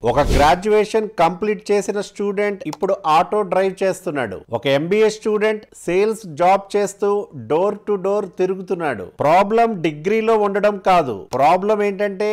ఒక graduation complete చేసిన student ఇప్పుడు ఆటో డ్రైవ్ చేస్తున్నాడు. ఒక ఎంబీఏ స్టూడెంట్ సేల్స్ జాబ్ చేస్తూ డోర్ టు డోర్ తిరుగుతున్నాడు. ప్రాబ్లం డిగ్రీలో ఉండడం కాదు, ప్రాబ్లం ఏంటంటే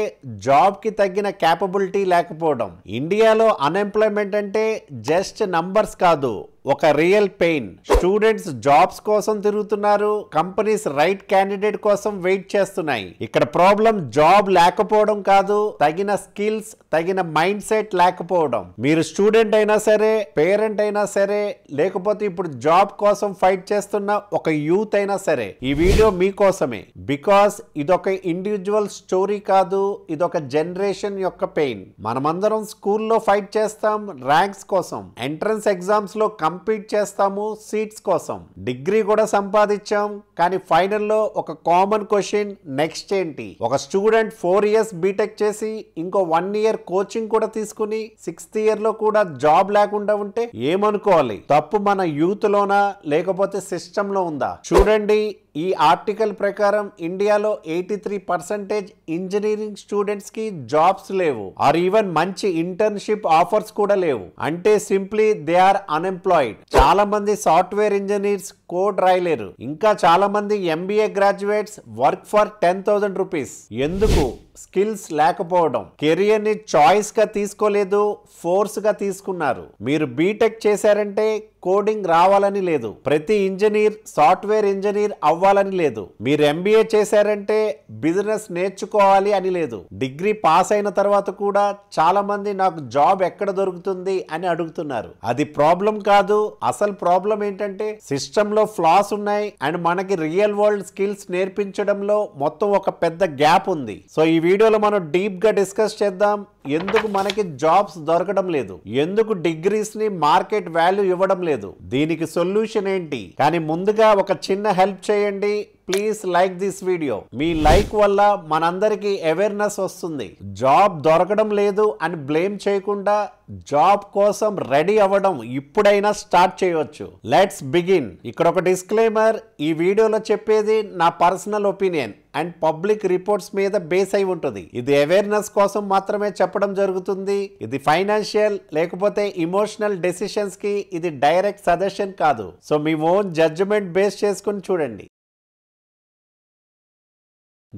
జాబ్ కి తగిన క్యాపబిలిటీ లేకపోవడం. ఇండియాలో అన్ఎంప్లాయ్మెంట్ అంటే జస్ట్ నంబర్స్ కాదు, ఒక రియల్ పెయిన్. స్టూడెంట్స్ జాబ్స్ కోసం తిరుగుతున్నారు, కంపెనీస్ రైట్ క్యాండిడేట్ కోసం వెయిట్ చేస్తున్నాయి. ఇక్కడ ప్రాబ్లం జాబ్ లేకపోవడం కాదు, తగిన స్కిల్స్, తగిన మైండ్ సెట్ లేకపోవడం. మీరు స్టూడెంట్ అయినా సరే, పేరెంట్ అయినా సరే, లేకపోతే ఇప్పుడు జాబ్ కోసం ఫైట్ చేస్తున్న ఒక యూత్ అయినా సరే, ఈ వీడియో మీకోసమే. బికాస్ ఇదొక ఇండివిజువల్ స్టోరీ కాదు, ఇదొక జనరేషన్ యొక్క పెయిన్. మనమందరం స్కూల్లో ఫైట్ చేస్తాం ర్యాంక్స్ కోసం, ఎంట్రన్స్ ఎగ్జామ్స్ లో కంపీట్ చేస్తాము సీట్స్ కోసం, డిగ్రీ కూడా సంపాదించాం. కానీ ఫైనల్లో ఒక కామన్ క్వశ్చన్, నెక్స్ట్ ఏంటి? ఒక స్టూడెంట్ 4 years బీటెక్ చేసి ఇంకో 1 year కోచింగ్ కూడా తీసుకుని 6th year లో కూడా జాబ్ లేకుండా ఉంటే ఏమనుకోవాలి? తప్పు మన యూత్ లోనా లేకపోతే సిస్టమ్ లో ఉందా? చూడండి, ఈ ఆర్టికల్ ప్రకారం ఇండియాలో 83% ఇంజనీరింగ్ స్టూడెంట్స్ కి జాబ్స్ లేవు, ఆర్ ఈవెన్ మంచి ఇంటర్న్షిప్ ఆఫర్స్ కూడా లేవు. అంటే సింప్లీ దే ఆర్ అన్ఎంప్లాయిడ్. చాలా మంది సాఫ్ట్వేర్ ఇంజనీర్స్ కోడ్ రాయలేరు, ఇంకా చాలా మంది MBA graduates work for 10,000 rupees. ఎందుకు? స్కిల్స్ లేకపోవడం. కెరియర్ ని చాయిస్ గా తీసుకోలేదు, ఫోర్స్ గా తీసుకున్నారు. మీరు బీటెక్ చేశారంటే కోడింగ్ రావాలని లేదు, ప్రతి ఇంజనీర్ సాఫ్ట్వేర్ ఇంజనీర్ అవ్వాలని లేదు. మీరు ఎంబీఏ చేశారంటే బిజినెస్ నేర్చుకోవాలి అని లేదు. డిగ్రీ పాస్ అయిన తర్వాత కూడా చాలా మంది నాకు జాబ్ ఎక్కడ దొరుకుతుంది అని అడుగుతున్నారు. అది ప్రాబ్లం కాదు. అసలు ప్రాబ్లం ఏంటంటే సిస్టమ్ లో ఫ్లాస్ ఉన్నాయి అండ్ మనకి రియల్ వరల్డ్ స్కిల్స్ నేర్పించడంలో మొత్తం ఒక పెద్ద గ్యాప్ ఉంది. సో ఈ వీడియోలో మనం డీప్ గా డిస్కస్ చేద్దాం. ఎందుకు మనకి జాబ్స్ దొరకడం లేదు, ఎందుకు డిగ్రీస్ ని మార్కెట్ వాల్యూ ఇవ్వడం లేదు, దీనికి సొల్యూషన్ ఏంటి? కానీ ముందుగా ఒక చిన్న హెల్ప్ చేయండి. Please like this video. Me like వల్ల మనందరికీ అవేర్నెస్ వస్తుంది. జాబ్ దొరకడం లేదు అని బ్లేమ్ చేయకుండా జాబ్ కోసం రెడీ అవ్వడం ఇప్పుడైనా స్టార్ట్ చేయవచ్చు. Let's begin. ఇక్కడ ఒక డిస్క్లైమర్, ఈ వీడియోలో చెప్పేది నా personal opinion and public reports మీద బేస్ అయి ఉంటుంది. ఇది అవేర్నెస్ కోసం మాత్రమే చెప్పడం జరుగుతుంది. ఇది ఫైనాన్షియల్ లేకపోతే ఇమోషనల్ డెసిషన్స్ కి ఇది డైరెక్ట్ సజెషన్ కాదు. సో మీ ఓన్ జడ్జిమెంట్ బేస్ చేసుకుని చూడండి.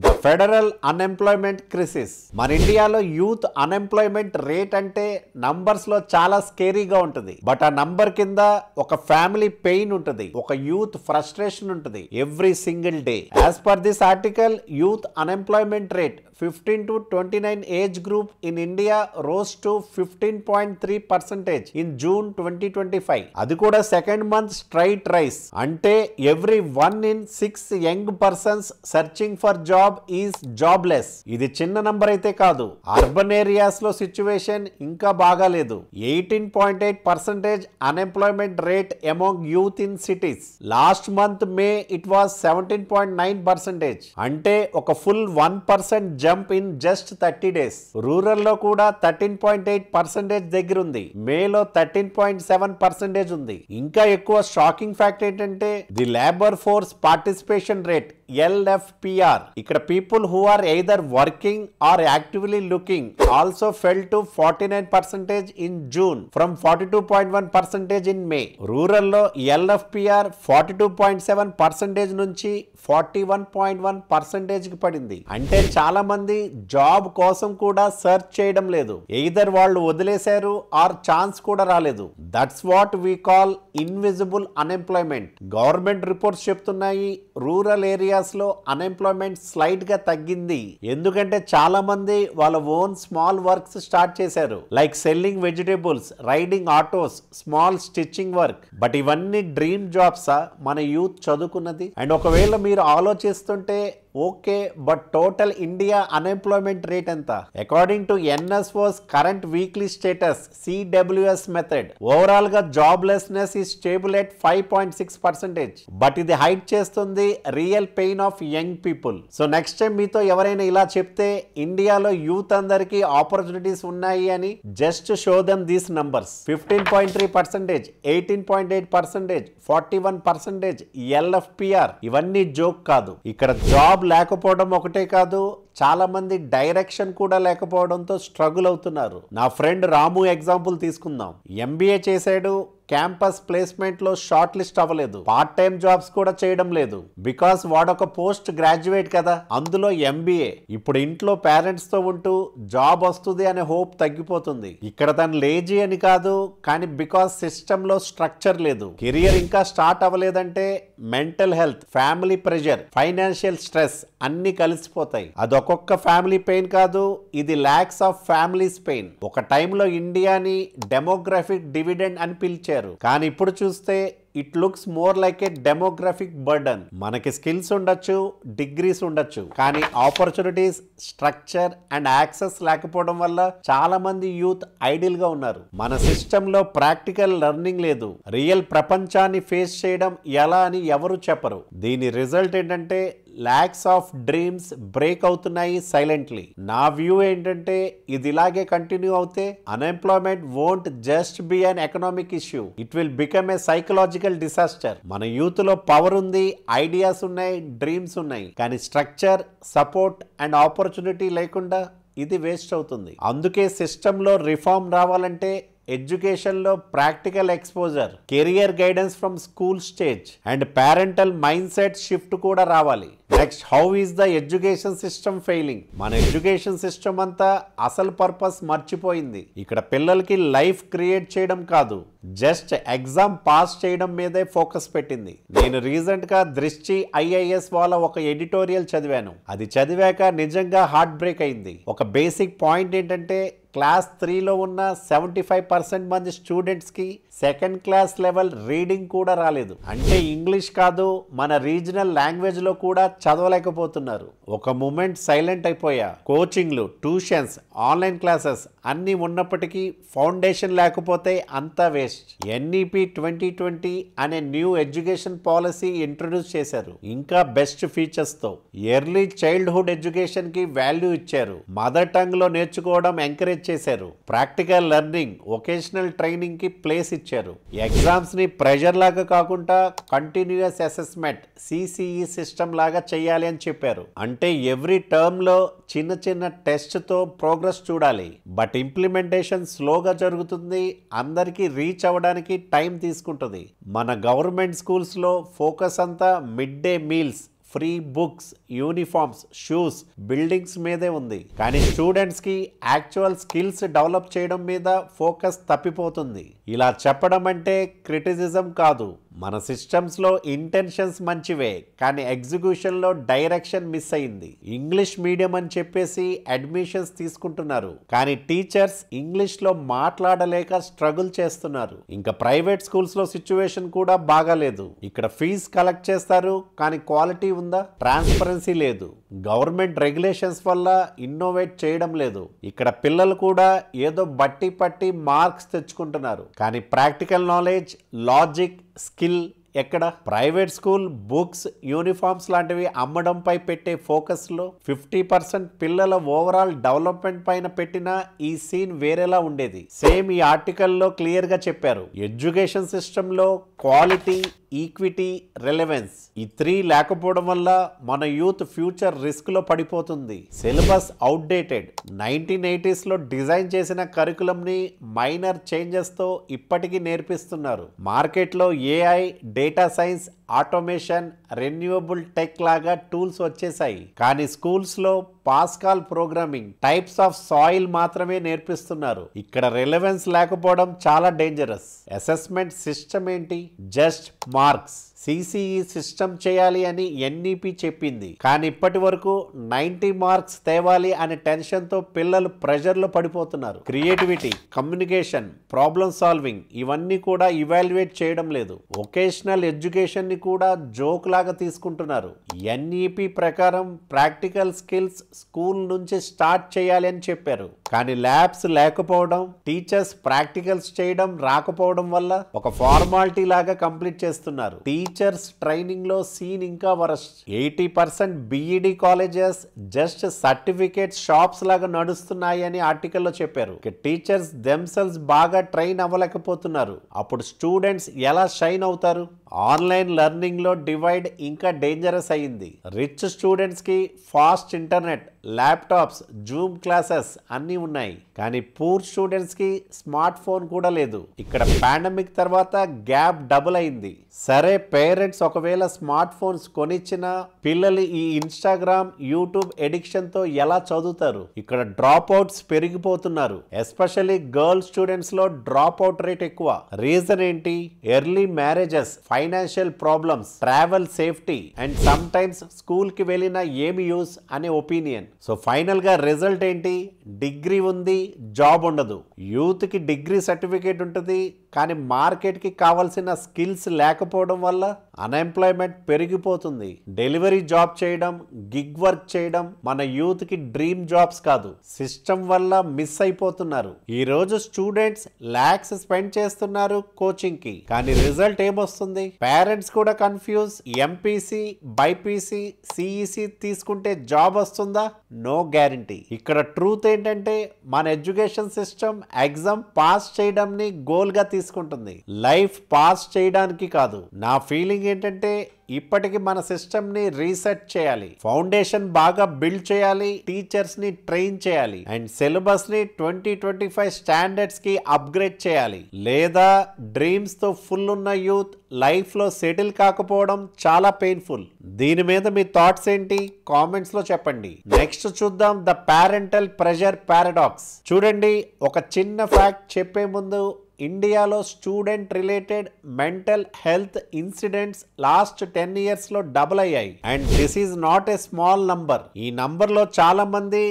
The federal unemployment crisis. మన ఇండియాలో యూత్ అన్ఎంప్లాయ్మెంట్ రేట్ అంటే నంబర్స్ లో చాలా స్కేరీగా ఉంటుంది. బట్ ఆ నంబర్ కింద ఒక ఫ్యామిలీ పెయిన్ ఉంటుంది, ఒక యూత్ ఫ్రస్ట్రేషన్ ఉంటుంది every single day. As per this article, youth unemployment rate 15 to 29 age group in India rose to 15.3% in June 2025. అది కూడా సెకండ్ మంత్ స్ట్రైట్ రైస్. అంటే every 1 in 6 young persons searching for job is jobless. ఇది చిన్న number అయితే కాదు. Urban areas లో situation ఇంకా బాగాలేదు. 18.8% unemployment rate among youth in cities. Last month may it was 17.9%. అంటే ఒక full 1% jump in just 30 days. Rural లో కూడా 13.8% దగ్గర ఉంది. మేలో 13.7% ఉంది. ఇంకా ఎక్కువ షాకింగ్ ఫ్యాక్ట్ ఏంటంటే the labour force participation rate LFPR. ఇక్కడ people who are either working or actively looking also fell to 49% in June from 42.1% in May. Rural లో LFPR 42.7% నుంచి 41.1% కి పడింది. అంటే చాలా మంది జాబ్ కోసం కూడా సెర్చ్ చేయడం లేదు, ఎయిదర్ వాళ్ళు వదిలేశారు ఆర్ ఛాన్స్ కూడా రాలేదు. That's what we call invisible unemployment. Government reports చెప్తున్నాయి రూరల్ ఏరియాస్ లో అన్ఎంప్లాయ్మెంట్ స్లైట్ గా తగ్గింది. ఎందుకంటే చాలా మంది వాళ్ళ ఓన్ స్మాల్ వర్క్స్ స్టార్ట్ చేశారు, like selling vegetables, riding autos, small stitching work. But ఇవన్నీ డ్రీమ్ జాబ్సా మన యూత్ చదువుకున్నది? అండ్ ఒకవేళ మీరు ఆలోచిస్తుంటే okay, but total India unemployment rate ఎంత? According to NSO's current weekly status CWS method, overall గా జాబ్లెస్నెస్ ఈ స్టేబుల్ ఎట్ 5.6%. బట్ ఇది హైడ్ చేస్తుంది real pain of young people. So next time మీతో ఎవరైనా ఇలా చెప్తే ఇండియాలో యూత్ అందరికి ఆపర్చునిటీస్ ఉన్నాయి అని, just show them these numbers. 15.3%, 18.8%, 41% LFPR. ఇవన్నీ జోక్ కాదు. ఇక్కడ జాబ్ లేకపోవడం ఒకటే కాదు, చాలా మంది డైరెక్షన్ కూడా లేకపోవడంతో స్ట్రగుల్ అవుతున్నారు. నా ఫ్రెండ్ రాము ఎగ్జాంపుల్ తీసుకుందాం. ఎంబీఏ చేశాడు, క్యాంపస్ ప్లేస్మెంట్ లో షార్ట్ లిస్ట్ అవ్వలేదు, పార్ట్ టైం జాబ్స్ కూడా చేయడం లేదు, బికాస్ వాడొక పోస్ట్ గ్రాడ్యుయేట్ కదా, అందులో ఎంబీఏ. ఇప్పుడు ఇంట్లో పేరెంట్స్ తో ఉంటూ జాబ్ వస్తుంది అనే హోప్ తగ్గిపోతుంది. ఇక్కడ తను లేజీ అని కాదు, కానీ బికాస్ సిస్టమ్ లో స్ట్రక్చర్ లేదు. కెరియర్ ఇంకా స్టార్ట్ అవ్వలేదంటే mental health, family pressure, financial stress అన్ని కలిసిపోతాయి. అదొక్కొక్క ఫ్యామిలీ పెయిన్ కాదు, ఇది లాక్స్ ఆఫ్ ఫ్యామిలీస్ పెయిన్. ఒక టైంలో ఇండియాని డెమోగ్రఫిక్ డివిడెండ్ అని పిలిచారు, కానీ ఇప్పుడు చూస్తే it looks more like A demographic burden. మనకి స్కిల్స్ ఉండొచ్చు, డిగ్రీస్ ఉండొచ్చు, కానీ ఆపర్చునిటీస్, స్ట్రక్చర్ అండ్ యాక్సెస్ లేకపోవడం వల్ల చాలా మంది యూత్ ఐడిల్ గా ఉన్నారు. మన సిస్టమ్ లో ప్రాక్టికల్ లెర్నింగ్ లేదు. రియల్ ప్రపంచాన్ని ఫేస్ చేయడం ఎలా అని ఎవరు చెప్పరు. దీని రిజల్ట్ ఏంటంటే లాక్స్ ఆఫ్ డ్రీమ్స్ బ్రేక్ అవుతున్నాయి సైలెంట్లీ. నా వ్యూ ఏంటంటే ఇది ఇలాగే కంటిన్యూ అవుతే unemployment won't just be an economic issue, it will become a psychological disaster. మన యూత్ లో పవర్ ఉంది, ఐడియాస్ ఉన్నాయి, డ్రీమ్స్ ఉన్నాయి, కానీ స్ట్రక్చర్, సపోర్ట్ అండ్ ఆపర్చునిటీ లేకుండా ఇది వేస్ట్ అవుతుంది. అందుకే సిస్టంలో రిఫార్మ్ రావాలంటే ఎడ్యుకేషన్ లో practical exposure, career guidance from school stage and parental mind set shift కూడా రావాలి. Next, how is the education system failing? మన ఎడ్యుకేషన్ సిస్టమ్ అంతా అసలు పర్పస్ మర్చిపోయింది. ఇక్కడ పిల్లలకి లైఫ్ క్రియేట్ చేయడం కాదు, జస్ట్ ఎగ్జామ్ పాస్ చేయడం మీదే ఫోకస్ పెట్టింది. నేను రీసెంట్ గా దృష్టి ఐఏఎస్ వాళ్ళ ఒక ఎడిటోరియల్ చదివాను. అది చదివాక నిజంగా హార్ట్ బ్రేక్ అయింది. ఒక బేసిక్ పాయింట్ ఏంటంటే క్లాస్ 3లో ఉన్న 75% మంది స్టూడెంట్స్ కి సెకండ్ క్లాస్ లెవెల్ రీడింగ్ కూడా రాలేదు. అంటే ఇంగ్లీష్ కాదు, మన రీజనల్ లాంగ్వేజ్ లో కూడా చదవలేకపోతున్నారు. ఒక మూమెంట్ సైలెంట్ అయిపోయా. కోచింగ్లు, ట్యూషన్స్, ఆన్లైన్ క్లాసెస్ అన్ని ఉన్నప్పటికీ ఫౌండేషన్ లేకపోతే అంతా వేస్ట్. ఎన్ఈపి 2020 అనే న్యూ ఎడ్యుకేషన్ పాలసీ ఇంట్రొడ్యూస్ చేశారు, ఇంకా బెస్ట్ ఫీచర్స్ తో. ఎర్లీ చైల్డ్హుడ్ ఎడ్యుకేషన్ కి వాల్యూ ఇచ్చారు, మదర్ టంగ్ లో నేర్చుకోవడం ఎంకరేజ్ చేశారు, ప్రాక్టికల్ లెర్నింగ్, వొకేషనల్ ట్రైనింగ్ కి ప్లేస్ ఇచ్చారు. ఎగ్జామ్స్ ని ప్రెషర్ లాగా కాకుండా కంటిన్యూస్ అసెస్మెంట్, సిసిఈ సిస్టమ్ లాగా చేయాలి అని చెప్పారు. అంటే ఎవ్రీ టర్మ్ లో చిన్న చిన్న టెస్ట్ తో ప్రోగ్రెస్ చూడాలి. బట్ ఇంప్లిమెంటేషన్ స్లోగా జరుగుతుంది, అందరికీ రీచ్ అవ్వడానికి టైం తీసుకుంటుంది. మన గవర్నమెంట్ స్కూల్స్ లో ఫోకస్ అంతా mid day meals, free books, uniforms, shoes, buildings మీదే ఉంది. కానీ స్టూడెంట్స్ కి యాక్చువల్ స్కిల్స్ డెవలప్ చేయడం మీద ఫోకస్ తప్పిపోతుంది. ఇలా చెప్పడం అంటే క్రిటిసిజం కాదు. మన సిస్టమ్స్ లో ఇంటెన్షన్స్ మంచివే, కానీ ఎగ్జిక్యూషన్ లో డైరెక్షన్ మిస్ అయింది. ఇంగ్లీష్ మీడియం అని చెప్పేసి అడ్మిషన్స్ తీసుకుంటున్నారు, కానీ టీచర్స్ ఇంగ్లీష్ లో మాట్లాడలేక స్ట్రగుల్ చేస్తున్నారు. ఇంకా ప్రైవేట్ స్కూల్స్ లో సిచ్యువేషన్ కూడా బాగాలేదు. ఇక్కడ ఫీజు కలెక్ట్ చేస్తారు, కానీ క్వాలిటీ ఉందా? ట్రాన్స్పరెన్సీ లేదు. గవర్నమెంట్ రెగ్యులేషన్స్ వల్ల ఇన్నోవేట్ చేయడం లేదు. ఇక్కడ పిల్లలు కూడా ఏదో బట్టి పట్టి మార్క్స్ తెచ్చుకుంటున్నారు, కానీ ప్రాక్టికల్ నాలెడ్జ్, లాజిక్, స్కిల్ ఎక్కడ? ప్రైవేట్ స్కూల్ బుక్స్, యూనిఫామ్స్ లాంటివి అమ్మడంపై పెట్టే ఫోకస్ లో 50% పిల్లల ఓవరాల్ డెవలప్మెంట్ పైన పెట్టిన ఈ సీన్ వేరేలా ఉండేది. సేమ్ ఈ ఆర్టికల్లో క్లియర్ గా చెప్పారు. ఎడ్యుకేషన్ సిస్టమ్ లో క్వాలిటీ, ఈక్విటీ, రెలెవెన్స్ ఈ 3 లేకపోవడం వల్ల మన యూత్ ఫ్యూచర్ రిస్క్ లో పడిపోతుంది. Syllabus outdated. 1980s లో డిజైన్ చేసిన కరికులం ని మైనర్ చేంజెస్ తో ఇప్పటికీ నేర్పిస్తున్నారు. మార్కెట్ లో AI, data science, automation, renewable tech లాగా టూల్స్ వచ్చేసాయి, కానీ స్కూల్స్ లో పాస్కాల్ ప్రోగ్రామింగ్, టైప్స్ ఆఫ్ సాయిల్ మాత్రమే నేర్పిస్తున్నారు. ఇక్కడ రిలెవెన్స్ లేకపోవడం చాలా డేంజరస్. అసెస్మెంట్ సిస్టమ్ ఏంటి? Just marks. సిసిఈ సిస్టమ్ చేయాలి అని ఎన్ఈపి చెప్పింది, కానీ ఇప్పటి వరకు 90 మార్క్స్ తేవాలి అనే టెన్షన్ తో పిల్లలు ప్రెషర్ లో పడిపోతున్నారు. క్రియేటివిటీ, కమ్యూనికేషన్, ప్రాబ్లమ్ సాల్వింగ్ ఇవన్నీ కూడా ఇవాల్యుయేట్ చేయడం లేదు. వొకేషనల్ ఎడ్యుకేషన్ ని కూడా జోక్ లాగా తీసుకుంటున్నారు. ఎన్ఈపి ప్రకారం ప్రాక్టికల్ స్కిల్స్ స్కూల్ నుంచి స్టార్ట్ చేయాలి అని చెప్పారు, కానీ ల్యాబ్స్ లేకపోవడం, టీచర్స్ ప్రాక్టికల్స్ చేయడం రాకపోవడం వల్ల ఒక ఫార్మాలిటీ లాగా కంప్లీట్ చేస్తున్నారు. టీచర్స్ ట్రైనింగ్ లో సీన్ ఇంకా worst. 80% BEd colleges just certificate shops లాగా నడుస్తున్నాయి అని ఆర్టికల్లో చెప్పారు. టీచర్స్ దెమ్సెల్స్ బాగా ట్రైన్ అవ్వలేకపోతున్నారు. అప్పుడు స్టూడెంట్స్ ఎలా షైన్ అవుతారు? ఆన్లైన్ లెర్నింగ్ లో డివైడ్ ఇంకా డేంజరస్ అయింది. రిచ్ స్టూడెంట్స్ కి fast internet, laptops, zoom classes అన్నీ ఉన్నాయి. కానీ పూర్ స్టూడెంట్స్ కి స్మార్ట్ ఫోన్ కూడా లేదు. ఇక్కడ పాండమిక్ తర్వాత గ్యాప్ డబుల్ అయింది. సరే, పేరెంట్స్ ఒకవేళ స్మార్ట్ ఫోన్స్ కొనిచ్చిన పిల్లలు ఈ ఇన్స్టాగ్రామ్, యూట్యూబ్ ఎడిక్షన్ తో ఎలా చదువుతారు? ఇక్కడ డ్రాప్ అవుట్స్ పెరిగిపోతున్నారు. ఎస్పెషల్లీ గర్ల్ స్టూడెంట్స్ లో డ్రాప్ అవుట్ రేట్ ఎక్కువ. రీజన్ ఏంటి? Early marriages, financial problems, travel safety and some times school కి వెళ్ళిన ఏమి యూస్ అనే ఒపీనియన్. సో ఫైనల్ గా రిజల్ట్ ఏంటి? డిగ్రీ ఉంది, జాబ్ ఉండదు. యూత్ కి డిగ్రీ సర్టిఫికేట్ ఉంటుంది, కానీ మార్కెట్ కి కావాల్సిన స్కిల్స్ లేకపోవడం వల్ల అన్ఎంప్లాయ్మెంట్ పెరిగిపోతుంది. డెలివరీ జాబ్ చేయడం, గిగ్ వర్క్ చేయడం మన యూత్ కి డ్రీమ్ జాబ్స్ కాదు. సిస్టమ్ వల్ల మిస్ అయిపోతున్నారు. ఈ రోజు స్టూడెంట్స్ లాక్స్ స్పెండ్ చేస్తున్నారు కోచింగ్ కి, కానీ రిజల్ట్ ఏమొస్తుంది? పేరెంట్స్ కూడా కన్ఫ్యూజ్. ఎంపీసీ, బైపీసీ, సిఈసి తీసుకుంటే జాబ్ వస్తుందా? No guarantee. ఇక్కడ ట్రూత్ ఏంటంటే మన ఎడ్యుకేషన్ సిస్టమ్ ఎగ్జామ్ పాస్ చేయడాన్ని గోల్ గా తీసుకుంటుంది, లైఫ్ పాస్ చేయడానికి కాదు. నా ఫీలింగ్ ఏంటంటే ఇప్పటికి మన సిస్టమ్ ని రీసెట్ చేయాలి, ఫౌండేషన్ బాగా బిల్డ్ చేయాలి, టీచర్స్ ని ట్రైన్ చేయాలి అండ్ సిలబస్ ని 2025 స్టాండర్డ్స్ కి అప్గ్రేడ్ చేయాలి. లేదా డ్రీమ్స్ తో ఫుల్ ఉన్న యూత్ లైఫ్ లో సెటిల్ కాకపోవడం చాలా పెయిన్ఫుల్. దీని మీద మీ థాట్స్ ఏంటి? కామెంట్స్ లో చెప్పండి. నెక్స్ట్ చూద్దాం ద పేరెంటల్ ప్రెషర్ పారాడాక్స్. చూడండి, ఒక చిన్న ఫ్యాక్ట్ చెప్పే ముందు, ఇండియాలో student related mental health incidents last 10 years లో డబుల్ అయ్యాయి. And this is not a small number. ఈ నంబర్ లో చాలా మంది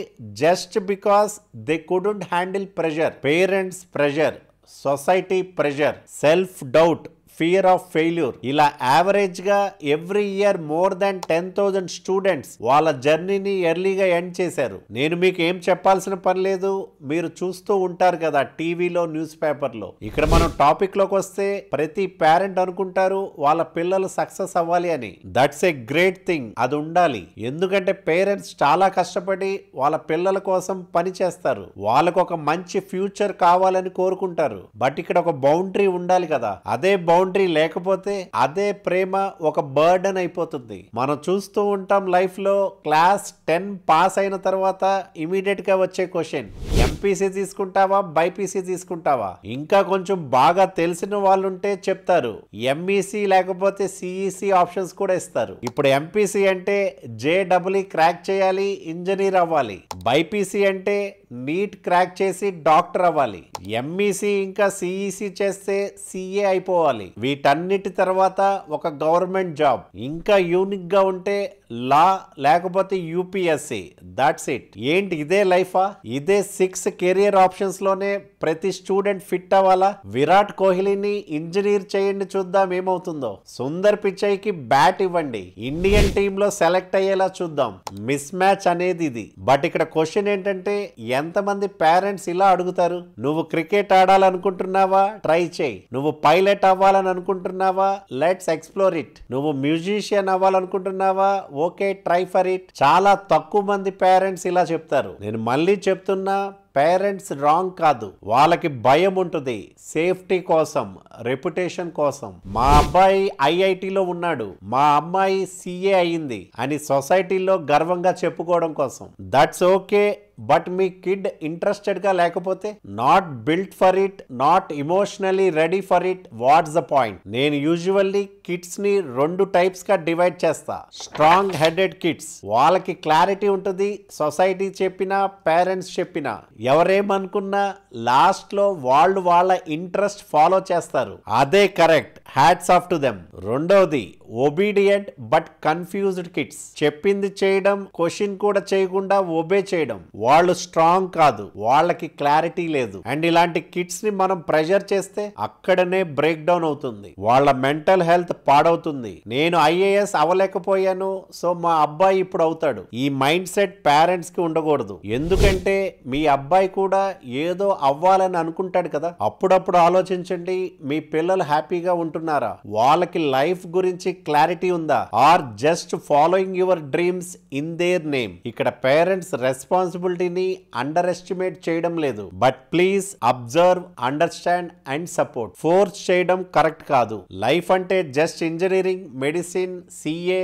just because they couldn't handle pressure, parents pressure, society pressure, self doubt, fear of failure, ఇలా average గా every year more than 10,000 students వాళ్ళ జర్నీని ఎర్లీగా ఎండ్ చేశారు. నేను మీకు ఏం చెప్పాల్సిన పని లేదు, మీరు చూస్తూ ఉంటారు కదా టీవీలో, న్యూస్ పేపర్లో. ఇక్కడ మనం టాపిక్ లోకి వస్తే ప్రతి పేరెంట్ అనుకుంటారు వాళ్ళ పిల్లలు సక్సెస్ అవ్వాలి అని. దట్స్ ఏ గ్రేట్ థింగ్, అది ఉండాలి. ఎందుకంటే పేరెంట్స్ చాలా కష్టపడి వాళ్ళ పిల్లల కోసం పని చేస్తారు, వాళ్ళకు ఒక మంచి ఫ్యూచర్ కావాలని కోరుకుంటారు. బట్ ఇక్కడ ఒక బౌండరీ ఉండాలి కదా. అదే బౌండరీ లేకపోతే అదే ప్రేమ ఒక బర్డెన్ అయిపోతుంది. మనం చూస్తూ ఉంటాం లైఫ్ లో, క్లాస్ 10 పాస్ అయిన తర్వాత ఇమీడియట్ గా వచ్చే క్వశ్చన్, ఎంపీసీ తీసుకుంటావా, బైపీసీ తీసుకుంటావా? ఇంకా కొంచెం బాగా తెలిసిన వాళ్ళు ఉంటే చెప్తారు ఎంఈసీ లేకపోతే సిఈసి ఆప్షన్స్ కూడా ఇస్తారు. ఇప్పుడు ఎంపీసీ అంటే జేడబ్ల్యూ క్రాక్ చేయాలి, ఇంజనీర్ అవ్వాలి. బైపీసీ అంటే నీట్ క్రాక్ చేసి డాక్టర్ అవ్వాలి. ఎంఈసీ ఇంకా సిఈసి చేస్తే సిఏ అయిపోవాలి. వీటన్నిటి తర్వాత ఒక గవర్నమెంట్ జాబ్, ఇంకా యూనిక్ గా ఉంటే లా లేకపోతే యూపీఎస్సి. That's it. ఏంటి ఇదే లైఫా? ఇదే 6 కెరియర్ ఆప్షన్స్ లోనే ప్రతి స్టూడెంట్ ఫిట్ అవ్వాలా? విరాట్ కోహ్లీని ఇంజనీర్ చేయండి, చూద్దాం ఏమవుతుందో. సుందర్ పిచైకి బ్యాట్ ఇవ్వండి, ఇండియన్ టీమ్ లో సెలెక్ట్ అయ్యేలా చూద్దాం. మిస్ మ్యాచ్ అనేది ఇది. బట్ ఇక్కడ క్వశ్చన్ ఏంటంటే, ఎంతమంది పేరెంట్స్ ఇలా అడుగుతారు? నువ్వు క్రికెట్ ఆడాలనుకుంటున్నావా? ట్రై చేయి. నువ్వు పైలట్ అవ్వాలని అనుకుంటున్నావా? Let's explore it. నువ్వు మ్యూజిషియన్ అవ్వాలనుకుంటున్నావా? Okay, try for it. చాలా తక్కువ మంది పేరెంట్స్ ఇలా చెప్తారు. నేను మళ్ళీ చెప్తున్నా, పేరెంట్స్ రాంగ్ కాదు, వాళ్ళకి భయం ఉంటుంది, సేఫ్టీ కోసం, రెప్యుటేషన్ కోసం. మా అబ్బాయి ఐఐటిలో ఉన్నాడు, మా అమ్మాయి సిఏ అయింది అని సొసైటీలో గర్వంగా చెప్పుకోవడం కోసం. That's okay. But me kid interested గా లేకపోతే, not built for it, not emotionally ready for it, what's the point? నేను యూజువల్లీ కిడ్స్ ని 2 టైప్స్ గా డివైడ్ చేస్తా. స్ట్రాంగ్ హెడెడ్ కిడ్స్, వాళ్ళకి క్లారిటీ ఉంటుంది, సొసైటీ చెప్పినా పేరెంట్స్ చెప్పినా ఎవరేమనుకున్నా లాస్ట్ లో వాళ్ళు వాళ్ళ ఇంట్రెస్ట్ ఫాలో చేస్తారు, అదే correct, hats off to them. రెండోది ఒబీడియంట్ బట్ కన్ఫ్యూజ్డ్ కిడ్స్, చెప్పింది చేయడం, క్వశ్చన్ కూడా చేయకుండా ఒబే చేయడం. వాళ్ళు స్ట్రాంగ్ కాదు, వాళ్ళకి క్లారిటీ లేదు. అండ్ ఇలాంటి కిడ్స్ ని మనం ప్రెషర్ చేస్తే అక్కడనే బ్రేక్ డౌన్ అవుతుంది, వాళ్ళ మెంటల్ హెల్త్ పాడవుతుంది. నేను ఐఏఎస్ అవ్వలేకపోయాను, సో మా అబ్బాయి ఇప్పుడు అవుతాడు. ఈ మైండ్ సెట్ పేరెంట్స్ కి ఉండకూడదు. ఎందుకంటే మీ అబ్బాయి కూడా ఏదో అవ్వాలని అనుకుంటాడు కదా. అప్పుడప్పుడు ఆలోచించండి, మీ పిల్లలు హ్యాపీగా ఉంటున్నారు అనుకుంటున్నారా? వాళ్ళకి లైఫ్ గురించి క్లారిటీ ఉందా? Or just following your dreams in their name? ఇక్కడ పేరెంట్స్ రెస్పాన్సిబిలిటీని అండర్ ఎస్టిమేట్ చేయడం లేదు, but please observe, understand and support. Force చేయడం కరెక్ట్ కాదు. లైఫ్ అంటే just engineering, medicine, CA,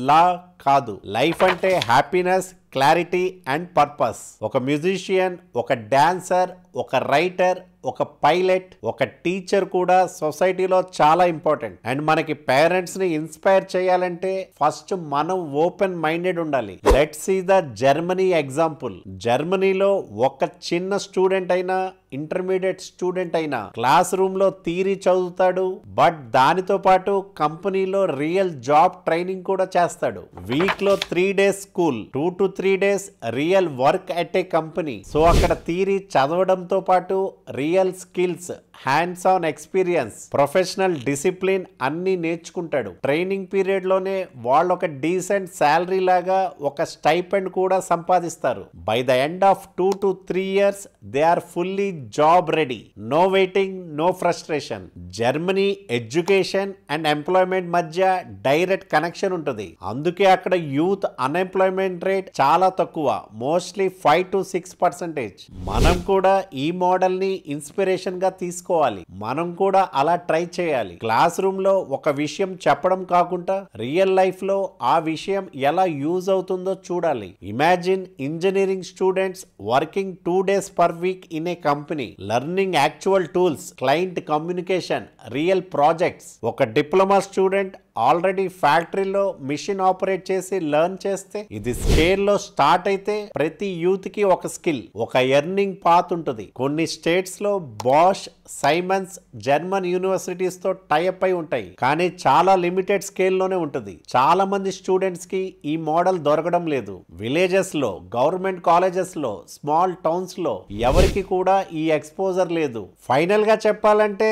law కాదు. లైఫ్ అంటే హ్యాపీనెస్, క్లారిటీ అండ్ పర్పస్. ఒక మ్యూజిషియన్, ఒక డాన్సర్, ఒక రైటర్, ఒక పైలట్, ఒక టీచర్ కూడా సొసైటీలో చాలా ఇంపార్టెంట్. అండ్ మనకి పేరెంట్స్ ని ఇన్స్పైర్ చేయాలంటే ఫస్ట్ మనం ఓపెన్ మైండెడ్ ఉండాలి. Let's see the Germany example. జర్మనీలో ఒక చిన్న స్టూడెంట్ అయినా, ఇంటర్మీడియట్ స్టూడెంట్ అయినా క్లాస్ రూమ్ లో థియరీ చదువుతాడు, బట్ దానితో పాటు కంపెనీలో రియల్ జాబ్ ట్రైనింగ్ కూడా చేస్తాడు. వీక్ లో 3 days school, 2 to 3 days real work at a company. So అక్కడ థియరీ చదవడంతో పాటు real skills, hands on experience, professional discipline అన్ని నేర్చుకుంటాడు. ట్రైనింగ్ పీరియడ్ లోనే వాళ్ళు ఒక డీసెంట్ శాలరీ లాగా ఒక స్టైపెండ్ కూడా సంపాదిస్తారు. By the end of 2 to 3 years they are fully job ready. No waiting, no frustration. Germany education and employment మధ్య డైరెక్ట్ కనెక్షన్ ఉంటుంది. అందుకే అక్కడ యూత్ అన్ఎంప్లాయ్మెంట్ రేట్ చాలా తక్కువ, మోస్ట్లీ 5 to 6%. మనం కూడా ఈ మోడల్ ని ఇన్స్పిరేషన్ గా తీసుకోవాలి. మనం కూడా అలా ట్రై చేయాలి. క్లాస్ రూమ్ లో ఒక విషయం చెప్పడం కాకుండా రియల్ లైఫ్ లో ఆ విషయం ఎలా యూజ్ అవుతుందో చూడాలి. Imagine engineering students working 2 days per week in a company, learning actual tools, client communication, real projects. ఒక డిప్లొమా స్టూడెంట్ ఆల్రెడీ ఫ్యాక్టరీలో మిషన్ ఆపరేట్ చేసి లెర్న్ చేస్తే, ఇది స్కేల్ లో స్టార్ట్ అయితే ప్రతి యూత్ కి ఒక స్కిల్, ఒక ఎర్నింగ్ పాత్ ఉంటుంది. కొన్ని స్టేట్స్ లో బాష్, సైమన్స్, జర్మన్ యూనివర్సిటీస్ తో టైఅప్ అయి ఉంటాయి, కానీ చాలా లిమిటెడ్ స్కేల్ లోనే ఉంటుంది. చాలా మంది స్టూడెంట్స్ కి ఈ మోడల్ దొరకడం లేదు. విలేజెస్ లో, గవర్నమెంట్ కాలేజెస్ లో, స్మాల్ టౌన్స్ లో ఎవరికి కూడా ఈ ఎక్స్పోజర్ లేదు. ఫైనల్ గా చెప్పాలంటే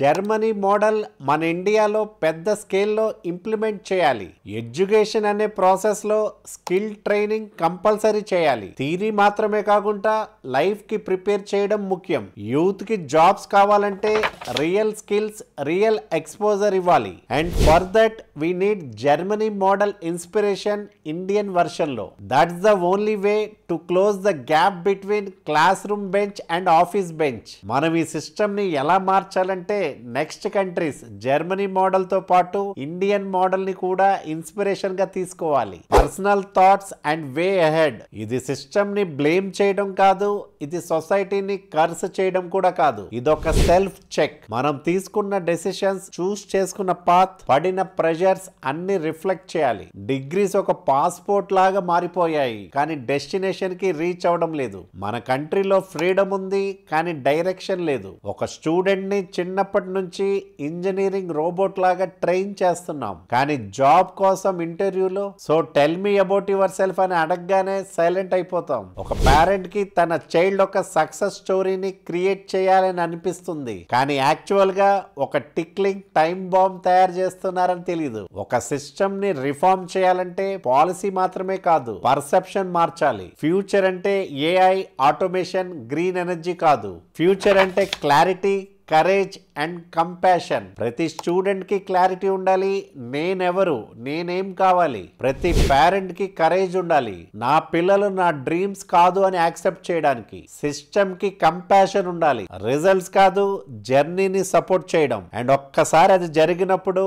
జర్మనీ మోడల్ మన ఇండియాలో పెద్ద స్కేల్ లో ఇంప్లిమెంట్ చేయాలి. ఎడ్యుకేషన్ అనే ప్రాసెస్ లో స్కిల్ ట్రైనింగ్ కంపల్సరీ చేయాలి. థియరీ మాత్రమే కాకుండా లైఫ్ కి ప్రిపేర్ చేయడం ముఖ్యం. యూత్ కి జాబ్స్ కావాలంటే రియల్ స్కిల్స్, రియల్ ఎక్స్పోజర్ ఇవ్వాలి. And for that we need Germany model inspiration Indian version లో. That's the only way to close the gap between classroom bench and office bench. మనం ఈ system ని ఎలా మార్చాలంటే next countries Germany model తో పాటు Indian model ని కూడా ఇన్స్పిరేషన్ గా తీసుకోవాలి. Personal thoughts and way ahead. ఇది సిస్టమ్ ని బ్లేమ్ చేయడం కాదు, ఇది సొసైటీని కర్స్ చేయడం కూడా కాదు. ఇదొక సెల్ఫ్ చెక్. మనం తీసుకున్న డెసిషన్స్, చూస్ చేసుకున్న పాత్, పడిన ప్రెషర్స్ అన్ని రిఫ్లెక్ట్ చేయాలి. డిగ్రీస్ ఒక పాస్పోర్ట్ లాగా మారిపోయాయి, కానీ డెస్టినేషన్ కి రీచ్ అవడం లేదు. మన కంట్రీలో ఫ్రీడమ్ ఉంది, కానీ డైరెక్షన్ లేదు. ఒక స్టూడెంట్ ని చిన్నప్పటి నుంచి ఇంజనీరింగ్ రోబోట్ లాగా ట్రైన్ చేస్తున్నాం, కానీ జాబ్ కోసం ఇంటర్వ్యూలో so tell me about your self అని అడగగానే సైలెంట్ అయిపోతాం. ఒక పేరెంట్ కి తన చైల్డ్ ఒక సక్సెస్ స్టోరీని క్రియేట్ చేయాలని అనిపిస్తుంది, కానీ యాక్చువల్ గా ఒక టిక్లింగ్ టైం బాంబ్ తయారు చేస్తున్నారని తెలియదు. ఒక సిస్టమ్ ని రిఫార్మ్ చేయాలంటే పాలసీ మాత్రమే కాదు, పర్సెప్షన్ మార్చాలి. ఫ్యూచర్ అంటే ఏఐ, ఆటోమేషన్, గ్రీన్ ఎనర్జీ కాదు. ఫ్యూచర్ అంటే క్లారిటీ, కరేజ్ అండ్ కంపాషన్. ప్రతి స్టూడెంట్ కి క్లారిటీ ఉండాలి, నేనెవరు, నేనేం కావాలి. ప్రతి పేరెంట్ కి కరేజ్ ఉండాలి, నా పిల్లలు నా డ్రీమ్స్ కాదు అని యాక్సెప్ట్ చేయడానికి. సిస్టమ్ కి కంపాషన్ ఉండాలి, రిజల్ట్స్ కాదు జర్నీని సపోర్ట్ చేయడం. అండ్ ఒక్కసారి అది జరిగినప్పుడు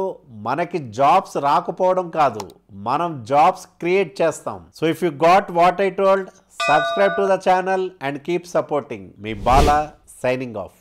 మనకి జాబ్స్ రాకపోవడం కాదు, మనం జాబ్స్ క్రియేట్ చేస్తాం. So if you got what I told, subscribe to the channel and keep supporting. Me Bala signing off.